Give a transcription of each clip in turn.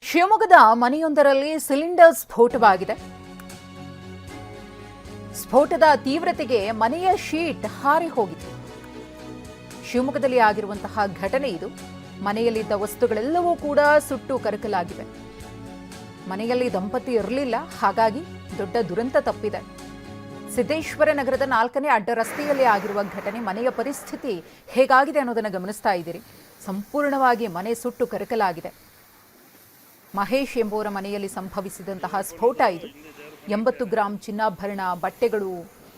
ಶಿವಮೊಗ್ಗದ ಮನೆಯೊಂದರಲ್ಲಿ ಸಿಲಿಂಡರ್ ಸ್ಫೋಟವಾಗಿದೆ. ಸ್ಫೋಟದ ತೀವ್ರತೆಗೆ ಮನೆಯ ಶೀಟ್ ಹಾರಿ ಹೋಗಿದೆ. ಶಿವಮೊಗ್ಗದಲ್ಲಿ ಆಗಿರುವಂತಹ ಘಟನೆ ಇದು. ಮನೆಯಲ್ಲಿದ್ದ ವಸ್ತುಗಳೆಲ್ಲವೂ ಕೂಡ ಸುಟ್ಟು ಕರಕಲಾಗಿವೆ. ಮನೆಯಲ್ಲಿ ದಂಪತಿ ಇರಲಿಲ್ಲ, ಹಾಗಾಗಿ ದೊಡ್ಡ ದುರಂತ ತಪ್ಪಿದೆ. ಸಿದ್ದೇಶ್ವರ ನಗರದ 4ನೇ ಅಡ್ಡ ರಸ್ತೆಯಲ್ಲಿ ಆಗಿರುವ ಘಟನೆ. ಮನೆಯ ಪರಿಸ್ಥಿತಿ ಹೇಗಾಗಿದೆ ಅನ್ನೋದನ್ನು ಗಮನಿಸ್ತಾ ಇದ್ದೀರಿ. ಸಂಪೂರ್ಣವಾಗಿ ಮನೆ ಸುಟ್ಟು ಕರಕಲಾಗಿದೆ. ಮಹೇಶ್ ಎಂಬುವರ ಮನೆಯಲ್ಲಿ ಸಂಭವಿಸಿದಂತಹ ಸ್ಫೋಟ ಇದು. 80 ಗ್ರಾಂ ಚಿನ್ನಾಭರಣ, ಬಟ್ಟೆಗಳು,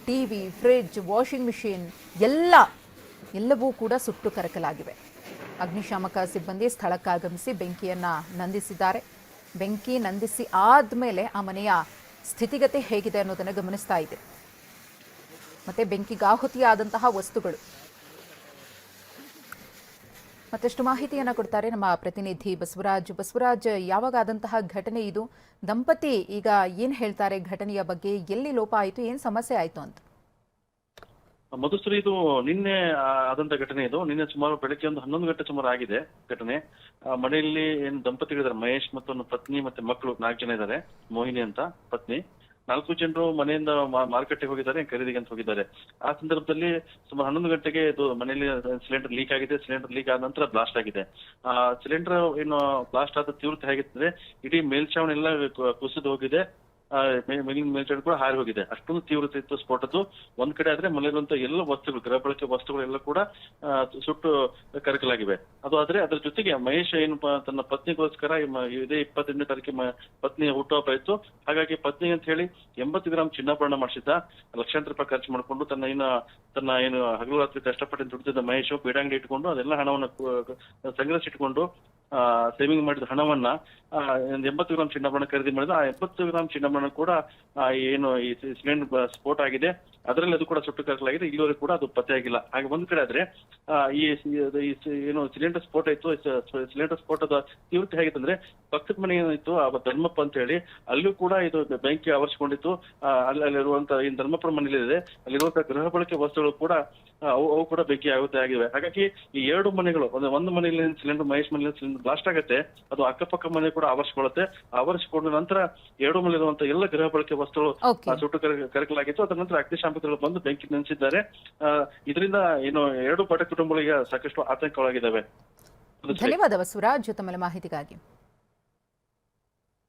ಟಿವಿ, ಫ್ರಿಡ್ಜ್, ವಾಷಿಂಗ್ ಮಿಷಿನ್ ಎಲ್ಲವೂ ಕೂಡ ಸುಟ್ಟು ಕರಕಲಾಗಿವೆ. ಅಗ್ನಿಶಾಮಕ ಸಿಬ್ಬಂದಿ ಸ್ಥಳಕ್ಕಾಗಮಿಸಿ ಬೆಂಕಿಯನ್ನು ನಂದಿಸಿದ್ದಾರೆ. ಬೆಂಕಿ ನಂದಿಸಿ ಆದಮೇಲೆ ಆ ಮನೆಯ ಸ್ಥಿತಿಗತಿ ಹೇಗಿದೆ ಅನ್ನೋದನ್ನು ಗಮನಿಸ್ತಾ ಇದೆ. ಮತ್ತೆ ಬೆಂಕಿಗಾಹುತಿಯಾದಂತಹ ವಸ್ತುಗಳು. ಮತ್ತಷ್ಟು ಮಾಹಿತಿಯನ್ನು ಕೊಡ್ತಾರೆ ನಮ್ಮ ಪ್ರತಿನಿಧಿ ಬಸವರಾಜ್. ಯಾವಾಗ ಆದಂತಹ ಘಟನೆ ಇದು? ದಂಪತಿ ಈಗ ಏನ್ ಹೇಳ್ತಾರೆ ಘಟನೆಯ ಬಗ್ಗೆ? ಎಲ್ಲಿ ಲೋಪ ಆಯಿತು, ಏನ್ ಸಮಸ್ಯೆ ಆಯ್ತು ಅಂತ? ಮಧುಶ್ರೀ, ಇದು ನಿನ್ನೆ ಆದಂತ ಘಟನೆ. ಇದು ನಿನ್ನೆ ಸುಮಾರು ಬೆಳಗ್ಗೆ ಒಂದು 11 ಗಂಟೆ ಸುಮಾರು ಆಗಿದೆ ಘಟನೆ. ಮನೆಯಲ್ಲಿ ಏನು ದಂಪತಿಗಳಿದ್ದಾರೆ, ಮಹೇಶ್ ಮತ್ತು ಒಂದು ಪತ್ನಿ ಮತ್ತೆ ಮಕ್ಕಳು 4 ಜನ ಇದ್ದಾರೆ. ಮೋಹಿನಿ ಅಂತ ಪತ್ನಿ. 4 ಜನರು ಮನೆಯಿಂದ ಮಾರ್ಕೆಟ್ಗೆ ಹೋಗಿದ್ದಾರೆ, ಖರೀದಿಗೆ ಅಂತ ಹೋಗಿದ್ದಾರೆ. ಆ ಸಂದರ್ಭದಲ್ಲಿ ಸುಮಾರು 11 ಗಂಟೆಗೆ ಇದು ಮನೆಯಲ್ಲಿ ಸಿಲಿಂಡರ್ ಲೀಕ್ ಆಗಿದೆ. ಸಿಲಿಂಡರ್ ಲೀಕ್ ಆದ ನಂತರ ಬ್ಲಾಸ್ಟ್ ಆಗಿದೆ. ಸಿಲಿಂಡರ್ ಏನು ಬ್ಲಾಸ್ಟ್ ಆದ ತೀವ್ರತೆ ಹೇಗಿರ್ತದೆ, ಇಡೀ ಮೇಲ್ಛಾವಣಿ ಎಲ್ಲ ಕುಸಿದು ಹೋಗಿದೆ. ಮೇಲಿನ ಮೇಲ್ಚಾವಣಿ ಕೂಡ ಹಾರಿ ಹೋಗಿದೆ. ಅಷ್ಟೊಂದು ತೀವ್ರತೆ ಇತ್ತು ಸ್ಫೋಟದ್ದು. ಒಂದ್ ಕಡೆ ಆದ್ರೆ ಮನೆಯಲ್ಲಿರುವಂತ ಎಲ್ಲ ವಸ್ತುಗಳು, ಗೃಹ ಬಳಕೆ ವಸ್ತುಗಳೆಲ್ಲ ಕೂಡ ಸುಟ್ಟು ಕರಕಲಾಗಿವೆ. ಅದು ಆದ್ರೆ ಅದ್ರ ಜೊತೆಗೆ ಮಹೇಶ್ ಏನು ತನ್ನ ಪತ್ನಿಗೋಸ್ಕರ ಇದೇ 28ನೇ ತಾರೀಕಿಗೆ ಪತ್ನಿಯ ಹುಟ್ಟುಹಬ್ಬ ಇತ್ತು. ಹಾಗಾಗಿ ಪತ್ನಿ ಅಂತ ಹೇಳಿ 80 ಗ್ರಾಂ ಚಿನ್ನಾಭರಣ ಮಾಡಿಸಿದ್ದ. ಲಕ್ಷಾಂತರ ರೂಪಾಯಿ ಖರ್ಚು ಮಾಡಿಕೊಂಡು ತನ್ನ ಏನು ಹಗಲು ರಾತ್ರಿ ಕಷ್ಟಪಟ್ಟು ದುಡಿದಿದ್ದ ಮಹೇಶ್ ಬೀಡಂಗಡಿ ಇಟ್ಕೊಂಡು ಅದೆಲ್ಲ ಹಣವನ್ನು ಸಂಗ್ರಹಿಸಿಟ್ಕೊಂಡು ಸೇವಿಂಗ್ ಮಾಡಿದ ಹಣವನ್ನ 80 ಗ್ರಾಂ ಚಿನ್ನಾಭರಣ ಖರೀದಿ ಮಾಡಿದ. ಆ 80 ಗ್ರಾಂ ಚಿನ್ನಾಭರಣ ಕೂಡ ಏನು ಈ ಸಿಲಿಂಡರ್ ಸ್ಫೋಟ ಆಗಿದೆ, ಅದರಲ್ಲಿ ಅದು ಕೂಡ ಸುಟ್ಟು ಕರಕಲಾಗಿದೆ. ಇಲ್ಲಿವರೆಗೂ ಕೂಡ ಅದು ಪತ್ತೆ ಆಗಿಲ್ಲ. ಹಾಗೆ ಒಂದ್ ಕಡೆ ಆದ್ರೆ ಈ ಏನು ಸಿಲಿಂಡರ್ ಸ್ಫೋಟ ಇತ್ತು, ಸಿಲಿಂಡರ್ ಸ್ಫೋಟದ ತೀವ್ರತೆ ಹೇಗಿತ್ತಂದ್ರೆ ಪಕ್ಕದ ಮನೆ ಏನಿತ್ತು ಆ ಧರ್ಮಪ್ಪ ಅಂತ ಹೇಳಿ, ಅಲ್ಲೂ ಕೂಡ ಇದು ಬೆಂಕಿ ಆವರಿಸಿಕೊಂಡಿತ್ತು. ಅಲ್ಲಿರುವಂತ ಏನ್ ಧರ್ಮಪ್ಪನ ಮನೇಲಿ ಇದೆ, ಅಲ್ಲಿರುವಂತಹ ಗೃಹ ಬಳಕೆ ವಸ್ತುಗಳು ಕೂಡ ಅವು ಕೂಡ ಬೆಂಕಿ ಆಗಿವೆ. ಹಾಗಾಗಿ ಈ 2 ಮನೆಗಳು, ಒಂದು ಮನೆಯಲ್ಲಿ ಸಿಲಿಂಡರ್ ಮಹೇಶ್ ಮನೆಯಲ್ಲಿ ಸಿಲಿಂಡರ್ ಬ್ಲಾಸ್ಟ್ ಆಗುತ್ತೆ, ಅದು ಅಕ್ಕಪಕ್ಕ ಮನೆ ಕೂಡ ಆವರಿಸಿಕೊಳ್ಳುತ್ತೆ. ಆವರಿಸಿಕೊಂಡ ನಂತರ 2 ಮನೆ ಇರುವಂತ ಎಲ್ಲ ಗೃಹ ಬಳಕೆ ವಸ್ತುಗಳು ಸುಟ್ಟು ಕರಕಲಾಗಿತ್ತು. ಅದರ ನಂತರ ಅಗ್ನಿಶಾಮಕಗಳು ಬಂದು ಬೆಂಕಿ ನಂದಿಸಿದ್ದಾರೆ. ಇದರಿಂದ ಏನು 2 ಬಡ ಕುಟುಂಬಗಳಿಗೆ ಸಾಕಷ್ಟು ಆತಂಕವಾಗಿದ್ದಾವೆ. ಧನ್ಯವಾದ ಬಸವರಾಜ್ ತಮ್ಮ ಮಾಹಿತಿಗಾಗಿ.